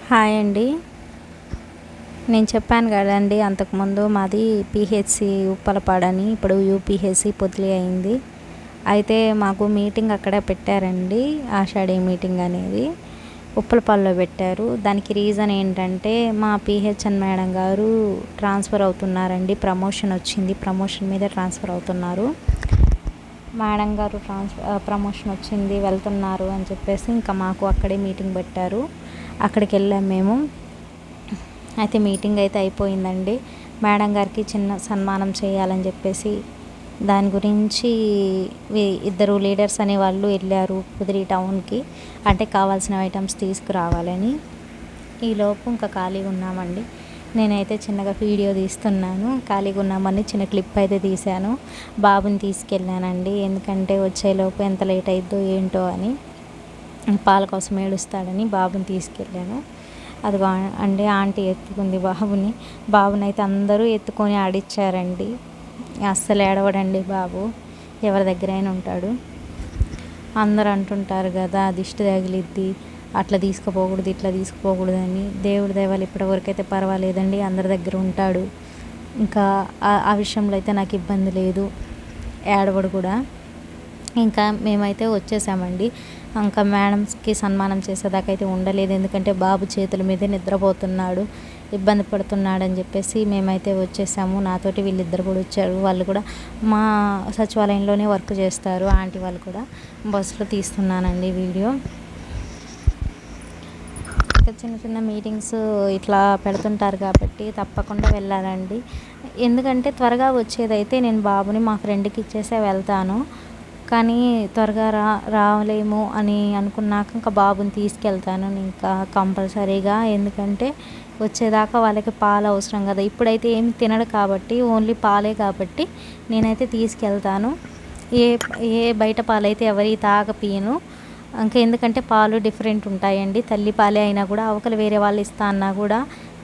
Hi అండి. నేను చెప్పాను కదండి అంతకుముందు మాది పిహెచ్సి ఉప్పలపాడని, ఇప్పుడు యూపీహెచ్సి పొదిలి అయింది. అయితే మాకు మీటింగ్ అక్కడే పెట్టారండి, ఆషాఢీ మీటింగ్ అనేది ఉప్పలపాడులో పెట్టారు. దానికి రీజన్ ఏంటంటే మా పిహెచ్ఎన్ మేడం గారు ట్రాన్స్ఫర్ అవుతున్నారండి, ప్రమోషన్ వచ్చింది, ప్రమోషన్ మీద ట్రాన్స్ఫర్ అవుతున్నారు. మేడం గారు ప్రమోషన్ వచ్చింది, వెళ్తున్నారు అని చెప్పేసి ఇంకా మాకు అక్కడే మీటింగ్ పెట్టారు. అక్కడికి వెళ్ళాం మేము. అయితే మీటింగ్ అయితే అయిపోయిందండి. మేడం గారికి చిన్న సన్మానం చేయాలని చెప్పేసి దాని గురించి ఇద్దరు లీడర్స్ అనే వాళ్ళు వెళ్ళారు కుదిరి టౌన్కి, అంటే కావాల్సిన ఐటమ్స్ తీసుకురావాలని. ఈలోపు ఇంకా ఖాళీగా ఉన్నామండి. నేనైతే చిన్నగా వీడియో తీస్తున్నాను, ఖాళీగా ఉన్నామని చిన్న క్లిప్ అయితే తీశాను. బాబుని తీసుకెళ్ళానండి, ఎందుకంటే వచ్చేలోపు ఎంత లేట్ అయిద్దో ఏంటో అని, పాల కోసం ఏడుస్తాడని బాబుని తీసుకెళ్ళాను. అది అండి ఆంటీ ఎత్తుకుంది బాబుని అయితే అందరూ ఎత్తుకొని ఆడిచ్చారండి. అస్సలు ఏడవడండి బాబు, ఎవరి దగ్గరైనా ఉంటాడు. అందరూ అంటుంటారు కదా దిష్టి తగిలిద్ది, అట్లా తీసుకుపోకూడదు ఇట్లా తీసుకుపోకూడదు అని. దేవుడి దయవల్ల ఇప్పటివరకు అయితే పర్వాలేదండి, అందరి దగ్గర ఉంటాడు. ఇంకా ఆ విషయంలో అయితే నాకు ఇబ్బంది లేదు, ఏడవడు కూడా. ఇంకా మేమైతే వచ్చేసామండి. ఇంకా మేడంస్కి సన్మానం చేసేదాకా అయితే ఉండలేదు, ఎందుకంటే బాబు చేతుల మీదే నిద్రపోతున్నాడు, ఇబ్బంది పడుతున్నాడని చెప్పేసి మేమైతే వచ్చేసాము. నాతోటి వీళ్ళిద్దరు కూడా వచ్చారు, వాళ్ళు కూడా మా సచివాలయంలోనే వర్క్ చేస్తారు, ఆంటీ వాళ్ళు కూడా. బస్సులో తీస్తున్నానండి వీడియో. చిన్న చిన్న మీటింగ్స్ ఇట్లా పెడుతుంటారు కాబట్టి తప్పకుండా వెళ్ళాలండి. ఎందుకంటే త్వరగా వచ్చేదైతే నేను బాబుని మా ఫ్రెండ్కి ఇచ్చేసే వెళ్తాను, కానీ త్వరగా రాలేము అని అనుకున్నాక ఇంకా బాబుని తీసుకెళ్తాను ఇంకా కంపల్సరీగా. ఎందుకంటే వచ్చేదాకా వాళ్ళకి పాలు అవసరం కదా, ఇప్పుడైతే ఏమి తినడు కాబట్టి ఓన్లీ పాలే కాబట్టి నేనైతే తీసుకెళ్తాను. ఏ ఏ బయట పాలైతే ఎవరి తాగపియను. ఇంకా ఎందుకంటే పాలు డిఫరెంట్ ఉంటాయండి, తల్లి పాలే అయినా కూడా అవకలు వేరే వాళ్ళు ఇస్తా అన్నా కూడా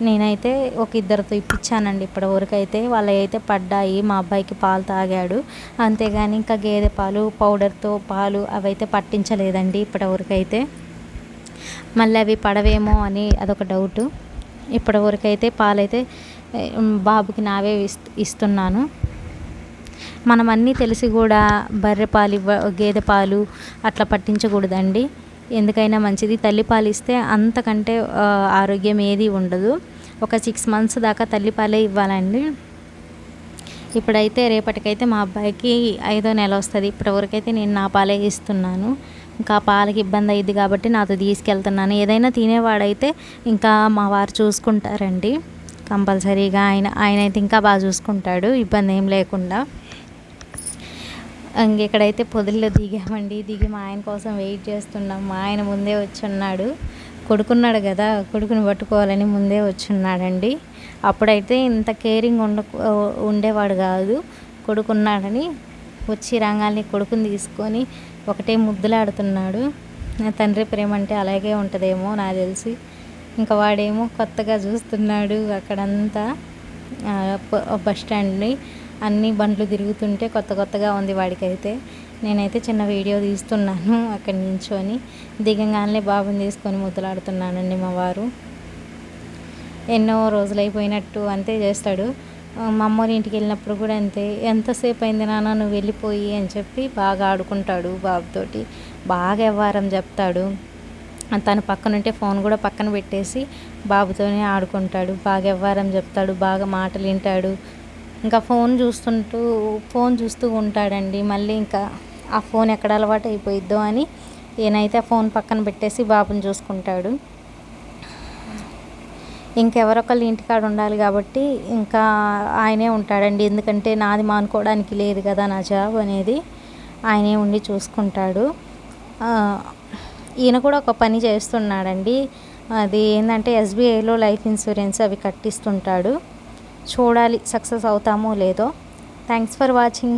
నేనైతే ఒక ఇద్దరితో ఇప్పించానండి ఇప్పటివరకు అయితే. వాళ్ళవి అయితే పడ్డాయి, మా అబ్బాయికి పాలు తాగాడు, అంతేగాని ఇంకా గేదె పాలు పౌడర్తో పాలు అవైతే పట్టించలేదండి ఇప్పటివరకు అయితే. మళ్ళీ అవి పడవేమో అని అదొక డౌటు. ఇప్పటివరకు అయితే పాలైతే బాబుకి నావే ఇస్తున్నాను. మనం అన్నీ తెలిసి కూడా బర్రె పాలు గేదె పాలు అట్లా పట్టించకూడదండి, ఎందుకైనా మంచిది తల్లిపాలు ఇస్తే అంతకంటే ఆరోగ్యం ఏది ఉండదు. ఒక 6 months దాకా తల్లిపాలే ఇవ్వాలండి. ఇప్పుడైతే రేపటికైతే మా అబ్బాయికి 5వ నెల వస్తుంది, ఇప్పటివరకైతే నేను నా పాలే ఇస్తున్నాను. ఇంకా పాలకి ఇబ్బంది అయ్యిద్ది కాబట్టి నాతో తీసుకెళ్తున్నాను. ఏదైనా తినేవాడైతే ఇంకా మా వారు చూసుకుంటారండి కంపల్సరీగా, ఆయన అయితే ఇంకా బాగా చూసుకుంటాడు, ఇబ్బంది ఏం లేకుండా. ఇక్కడైతే పొదిల్లో దిగామండి, దిగి మా ఆయన కోసం వెయిట్ చేస్తున్నాం. మా ఆయన ముందే వచ్చున్నాడు, కొడుకున్నాడు కదా, కొడుకుని పట్టుకోవాలని ముందే వచ్చున్నాడండి. అప్పుడైతే ఇంత కేరింగ్ ఉండేవాడు కాదు, కొడుకున్నాడని వచ్చి రంగాల్ని కొడుకుని తీసుకొని ఒకటే ముద్దులాడుతున్నాడు. తండ్రి ప్రేమ అంటే అలాగే ఉంటుందేమో నాకు తెలిసి. ఇంకా వాడేమో కొత్తగా చూస్తున్నాడు అక్కడంతా, బస్ స్టాండ్ని అన్ని బండ్లు తిరుగుతుంటే కొత్తగా ఉంది వాడికైతే. నేనైతే చిన్న వీడియో తీస్తున్నాను అక్కడి నించొని, దిగంగానే బాబుని తీసుకొని ముద్దులాడుతున్నానండి మా వారు. ఎన్నో రోజులైపోయినట్టు అంతే చేస్తాడు. మా అమ్మోరి ఇంటికి వెళ్ళినప్పుడు కూడా అంతే, ఎంతసేపు అయింది నాన్న నువ్వు వెళ్ళిపోయి అని చెప్పి బాగా ఆడుకుంటాడు బాబుతోటి, బాగా వ్యవహారం చెప్తాడు. తన పక్కనుంటే ఫోన్ కూడా పక్కన పెట్టేసి బాబుతోనే ఆడుకుంటాడు, బాగా వ్యవహారం చెప్తాడు, బాగా మాటలు వింటాడు. ఇంకా ఫోన్ చూస్తూ ఉంటాడండి. మళ్ళీ ఇంకా ఆ ఫోన్ ఎక్కడ అలవాటు అయిపోయిద్దో అని ఈయనైతే ఆ ఫోన్ పక్కన పెట్టేసి బాబుని చూసుకుంటాడు. ఇంకెవరొకళ్ళు ఇంటికాడ ఉండాలి కాబట్టి ఇంకా ఆయనే ఉంటాడండి, ఎందుకంటే నాది మానుకోవడానికి లేదు కదా నా జాబ్ అనేది, ఆయనే ఉండి చూసుకుంటాడు. ఈయన కూడా ఒక పని చేస్తున్నాడండి, అది ఏంటంటే ఎస్బీఐలో లైఫ్ ఇన్సూరెన్స్ అవి కట్టిస్తుంటాడు. చూడాలి సక్సెస్ అవుతామో లేదో. Thanks for watching.